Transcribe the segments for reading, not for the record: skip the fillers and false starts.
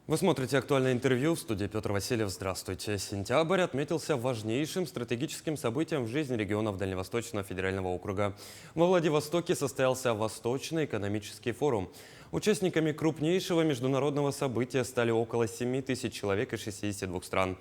Вы смотрите «Актуальное интервью», в студии Петр Васильев. Здравствуйте. Сентябрь отметился важнейшим стратегическим событием в жизни регионов Дальневосточного федерального округа. Во Владивостоке состоялся Восточный экономический форум. Участниками крупнейшего международного события стали около 7 тысяч человек из 62 стран.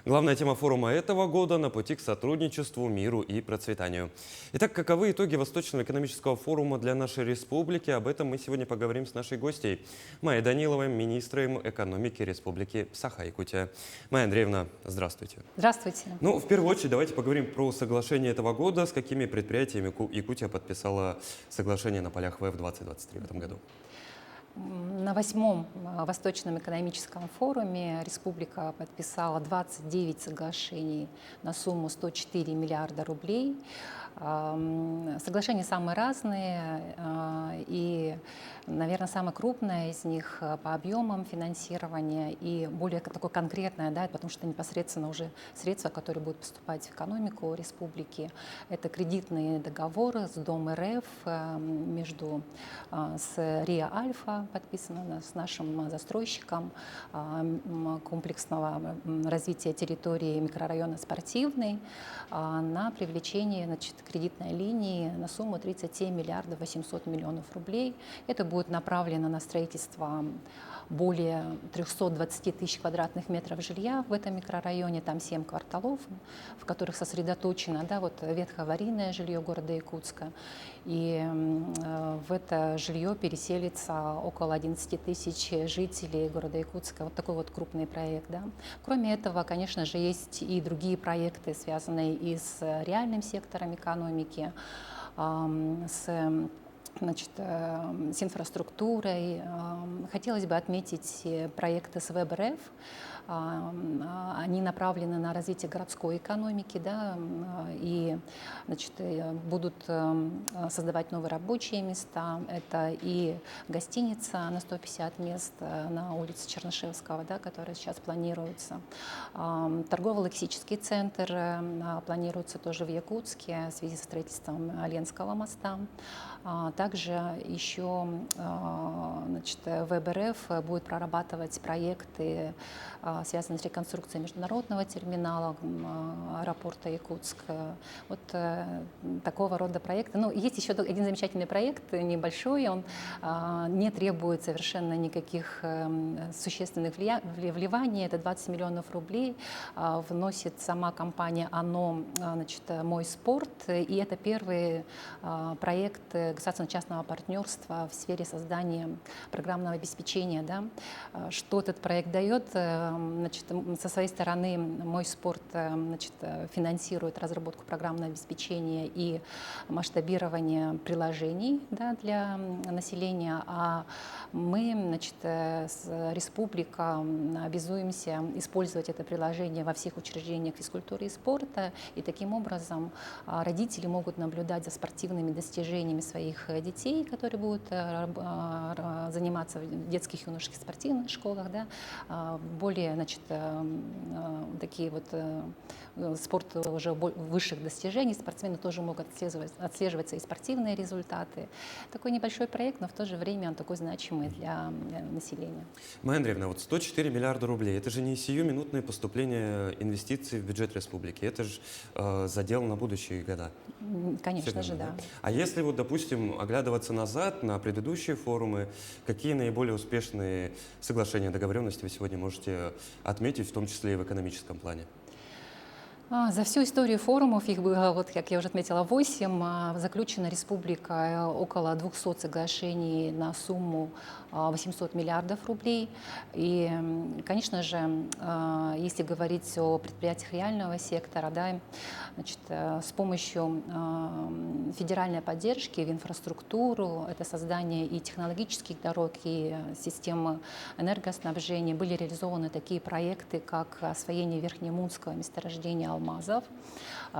Главная тема форума этого года – на пути к сотрудничеству, миру и процветанию. Итак, каковы итоги Восточного экономического форума для нашей республики? Об этом мы сегодня поговорим с нашей гостьей Майей Даниловой, министром экономики Республики Саха-Якутия. Майя Андреевна, здравствуйте. Здравствуйте. Ну, в первую очередь, давайте поговорим про соглашение этого года. С какими предприятиями Якутия подписала соглашение на полях ВЭФ-2023 в этом году? На 8-м Восточном экономическом форуме республика подписала 29 соглашений на сумму 104 миллиарда рублей. Соглашения самые разные, и, наверное, самое крупное из них по объемам финансирования и более такое конкретное, да, потому что непосредственно уже средства, которые будут поступать в экономику республики, это кредитные договоры с Дом РФ с РИА Альфа, подписано с нашим застройщиком комплексного развития территории микрорайона Спортивный, на привлечение, значит, кредитной линии на сумму 37 миллиардов 800 миллионов рублей. Это будет направлено на строительство более 320 тысяч квадратных метров жилья в этом микрорайоне. Там 7 кварталов, в которых сосредоточено, да, вот ветхоаварийное жилье города Якутска. И в это жилье переселится около 11 тысяч жителей города Якутска. Вот такой вот крупный проект. Да. Кроме этого, конечно же, есть и другие проекты, связанные и с реальным сектором экономики, значит, с инфраструктурой. Хотелось бы отметить проекты с ВЭБ-РФ. Они направлены на развитие городской экономики, да, и, значит, будут создавать новые рабочие места. Это и гостиница на 150 мест на улице Чернышевского, да, которая сейчас планируется. Торгово-логистический центр планируется тоже в Якутске в связи со строительством Ленского моста. Также еще, значит, ВЭБ-РФ будет прорабатывать проекты, связанные с реконструкцией международного терминала аэропорта Якутск. Вот такого рода проекты. Ну, есть еще один замечательный проект, небольшой, он не требует совершенно никаких существенных вливаний. Это 20 миллионов рублей вносит сама компания ОНО, значит, «Мой спорт». И это первый проект государственно-частного партнерства в сфере создания программного обеспечения. Да. Что этот проект дает? Значит, со своей стороны «Мой спорт», значит, финансирует разработку программного обеспечения и масштабирование приложений, да, для населения, а мы, значит, республика, обязуемся использовать это приложение во всех учреждениях физкультуры и спорта, и таким образом родители могут наблюдать за спортивными достижениями своих детей, которые будут заниматься в детских и юношеских спортивных школах, да, более, значит, такие вот спорт уже высших достижений, спортсмены тоже могут отслеживать свои спортивные результаты. Такой небольшой проект, но в то же время он такой значимый для населения. Майя Андреевна, вот 104 миллиарда рублей, это же не сиюминутное поступление инвестиций в бюджет республики, это же задел на будущие года. Конечно же, да. А если вот, допустим, оглядываться назад на предыдущие форумы, какие наиболее успешные соглашения, договоренности вы сегодня можете отметить, в том числе и в экономическом плане? За всю историю форумов, их было, вот, как я уже отметила, 8, заключена республика около 200 соглашений на сумму 800 миллиардов рублей. И, конечно же, если говорить о предприятиях реального сектора, да, значит, с помощью федеральной поддержки в инфраструктуру, это создание и технологических дорог, и системы энергоснабжения, были реализованы такие проекты, как освоение Верхнемунского месторождения алмазов.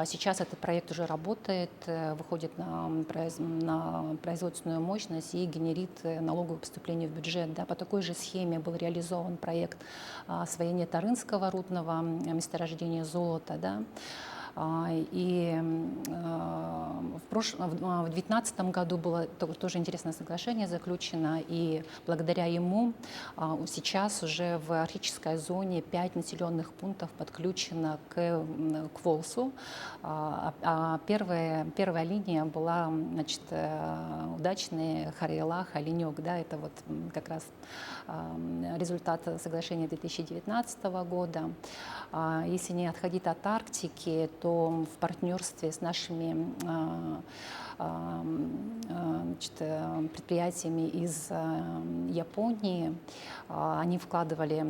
Сейчас этот проект уже работает, выходит на производственную мощность и генерит налоговое поступление в бюджет. Да. По такой же схеме был реализован проект освоения Тарынского рудного месторождения золота. Да. И в 2019 году было тоже интересное соглашение заключено, и благодаря ему сейчас уже в арктической зоне 5 населенных пунктов подключено к Волсу. Первая линия была, значит, удачный Харьлах, Оленек, да, это вот как раз результат соглашения 2019 года. Если не отходить от Арктики, то в партнерстве с нашими значит, предприятиями из Японии они вкладывали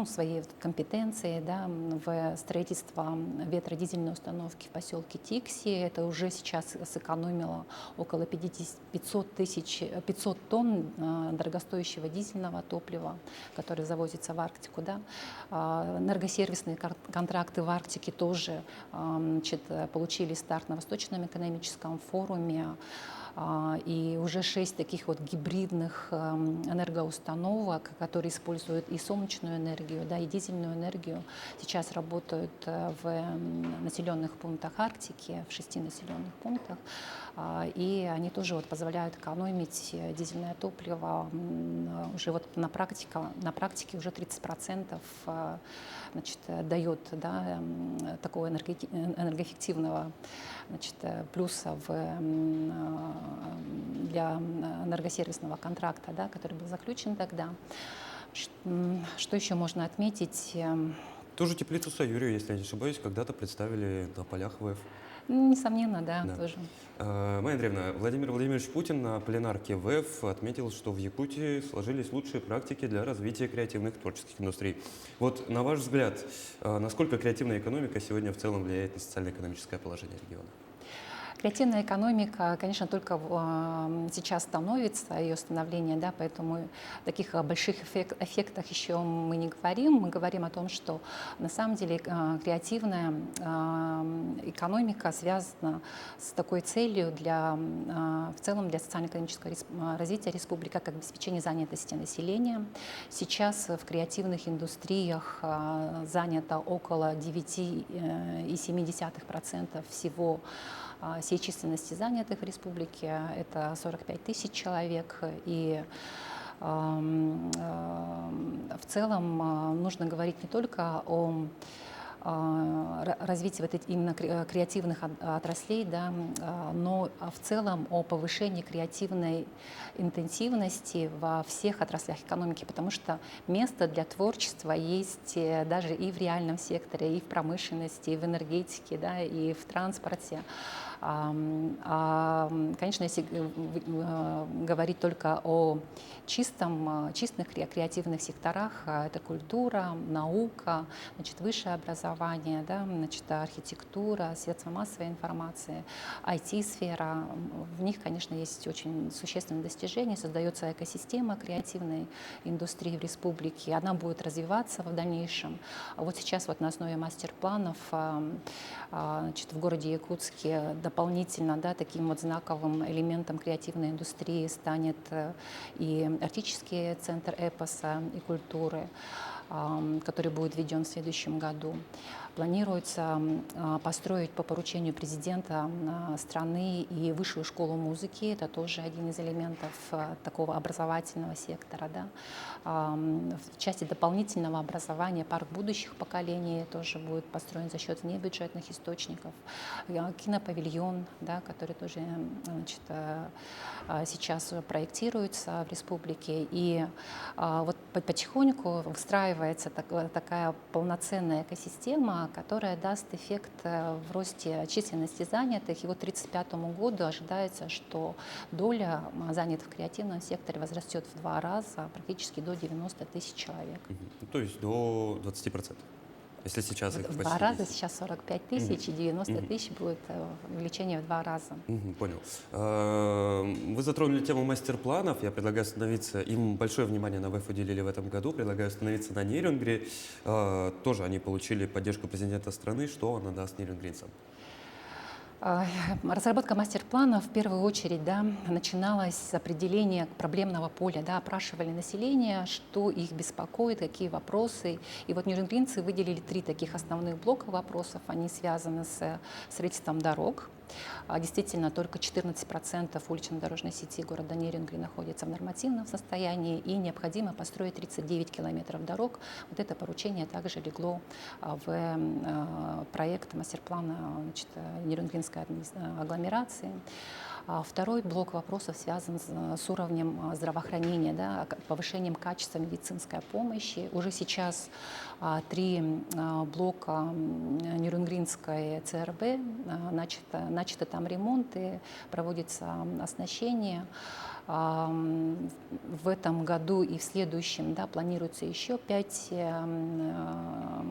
свои компетенции, да, в строительство ветродизельной установки в поселке Тикси. Это уже сейчас сэкономило около 500 тонн дорогостоящего дизельного топлива, которое завозится в Арктику. Да. Энергосервисные контракты в Арктике тоже, значит, получили старт на Восточном экономическом форуме. И уже 6 таких вот гибридных энергоустановок, которые используют и солнечную энергию, да, и дизельную энергию, сейчас работают в населенных пунктах Арктики, в 6 населенных пунктах. И они тоже вот позволяют экономить дизельное топливо. Уже вот на практике уже 30% значит, дает, да, такого энергоэффективного, значит, плюса для энергосервисного контракта, да, который был заключен тогда. Что еще можно отметить? Ту же теплицу Саюрию, если я не ошибаюсь, когда-то представили на полях ВЭФ. Несомненно, да, Да. тоже. Майя Андреевна, Владимир Владимирович Путин на пленарке ВЭФ отметил, что в Якутии сложились лучшие практики для развития креативных творческих индустрий. Вот, на ваш взгляд, насколько креативная экономика сегодня в целом влияет на социально-экономическое положение региона? Креативная экономика, конечно, только сейчас становится, ее становление, да, поэтому о таких больших эффектах еще мы не говорим. Мы говорим о том, что на самом деле креативная экономика связана с такой целью в целом для социально-экономического развития республики, как обеспечение занятости населения. Сейчас в креативных индустриях занято около 9,7% всей численности занятых в республике, это 45 тысяч человек, и в целом нужно говорить не только о развитии вот именно креативных отраслей, да, но в целом о повышении креативной интенсивности во всех отраслях экономики, потому что место для творчества есть даже и в реальном секторе, и в промышленности, и в энергетике, да, и в транспорте. Конечно, если говорить только о чистых креативных секторах, это культура, наука, значит, высшее образование, да, значит, архитектура, средства массовой информации, IT-сфера. В них, конечно, есть очень существенные достижения. Создается экосистема креативной индустрии в республике. Она будет развиваться в дальнейшем. А вот сейчас вот на основе мастер-планов, значит, в городе Якутске дополнительно, да, таким вот знаковым элементом креативной индустрии станет и Арктический центр эпоса и культуры, который будет введен в следующем году. Планируется построить по поручению президента страны и высшую школу музыки. Это тоже один из элементов такого образовательного сектора. Да. В части дополнительного образования парк будущих поколений тоже будет построен за счет внебюджетных источников. Кинопавильон, да, который тоже, значит, сейчас проектируется в республике. И вот потихоньку выстраивается такая полноценная экосистема, которая даст эффект в росте численности занятых. И вот к 1935 году ожидается, что доля занятых в креативном секторе возрастет в 2 раза, практически до 90 тысяч человек. То есть до 20%. Если сейчас их В почти 2 раза, 10. сейчас 45 тысяч, и 90 тысяч будет увеличение в 2 раза. Понял. Вы затронули тему мастер-планов. Я предлагаю остановиться. Им большое внимание на ВЭФ уделили в этом году. Предлагаю остановиться на Нерюнгри. Тоже они получили поддержку президента страны. Что она даст нерюнгринцам? А, Разработка мастер-плана в первую очередь, да, начиналась с определения проблемного поля, да, опрашивали население, что их беспокоит, какие вопросы. И вот нюрнбергенцы выделили 3 таких основных блока вопросов. Они связаны с строительством дорог. Действительно, только 14% улично-дорожной сети города Нерюнгри находится в нормативном состоянии, и необходимо построить 39 километров дорог. Вот это поручение также легло в проект мастер-плана, значит, Нерюнгринской агломерации. Второй блок вопросов связан с уровнем здравоохранения, да, повышением качества медицинской помощи. Уже сейчас 3 блока Нюрнбергской ЦРБ, начаты там ремонты, проводится оснащение. В этом году и в следующем, да, планируется еще 5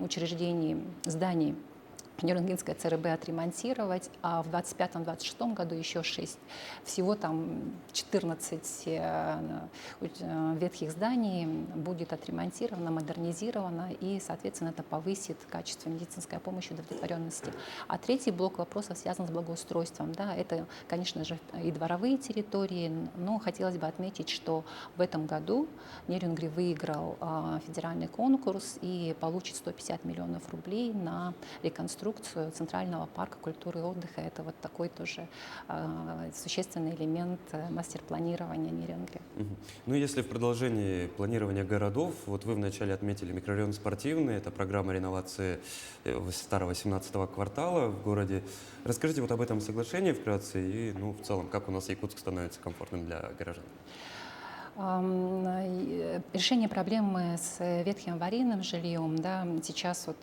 учреждений, зданий Нюрнбергенская ЦРБ отремонтировать, а в 2025-2026 году еще 6. Всего там 14 ветхих зданий будет отремонтировано, модернизировано, и, соответственно, это повысит качество медицинской помощи и удовлетворенности. А третий блок вопросов связан с благоустройством. Да, это, конечно же, и дворовые территории, но хотелось бы отметить, что в этом году Нерюнгри выиграл федеральный конкурс и получит 150 миллионов рублей на реконструкцию Центрального парка культуры и отдыха. Это вот такой тоже существенный элемент мастер-планирования Нерюнгри. Ну, если в продолжении планирования городов, вот вы вначале отметили микрорайон спортивный, это программа реновации старого 17-го квартала в городе. Расскажите вот об этом соглашении вкратце и, ну, в целом, как у нас Якутск становится комфортным для горожан. Решение проблемы с ветхим аварийным жильем, да, сейчас вот,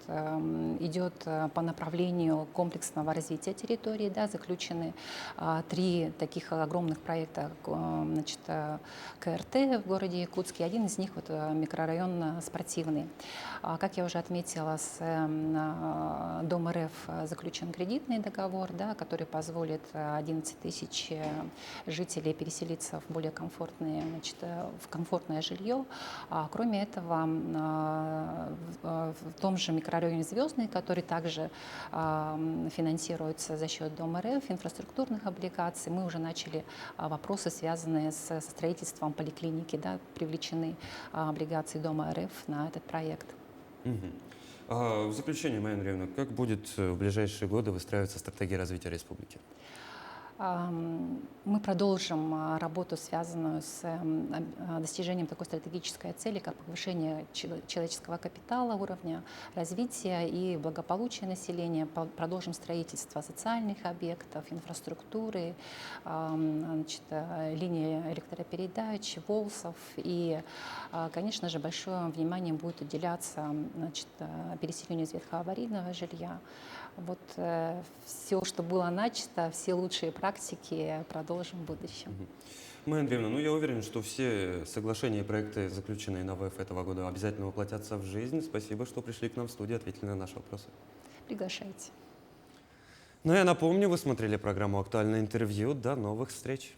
идет по направлению комплексного развития территории. Да, заключены 3 таких огромных проекта, значит, КРТ в городе Якутске. Один из них вот, микрорайон спортивный. Как я уже отметила, с Дом РФ заключен кредитный договор, да, который позволит 11 тысяч жителей переселиться в более комфортные, значит, в комфортное жилье. Кроме этого, в том же микрорайоне Звездный, который также финансируется за счет Дома РФ, инфраструктурных облигаций, мы уже начали вопросы, связанные со строительством поликлиники, да, привлечены облигации Дома РФ на этот проект. В заключение, Майя Андреевна, как будет в ближайшие годы выстраиваться стратегия развития республики? Мы продолжим работу, связанную с достижением такой стратегической цели, как повышение человеческого капитала, уровня развития и благополучия населения. Продолжим строительство социальных объектов, инфраструктуры, значит, линии электропередач, ВОЛСов. И, конечно же, большое внимание будет уделяться, значит, переселению из ветхого аварийного жилья. Вот все, что было начато, все лучшие практики продолжим в будущем. Майя Андреевна, ну я уверен, что все соглашения и проекты, заключенные на ВФ этого года, обязательно воплотятся в жизнь. Спасибо, что пришли к нам в студию, ответили на наши вопросы. Приглашайте. Ну я напомню, вы смотрели программу «Актуальное интервью». До новых встреч!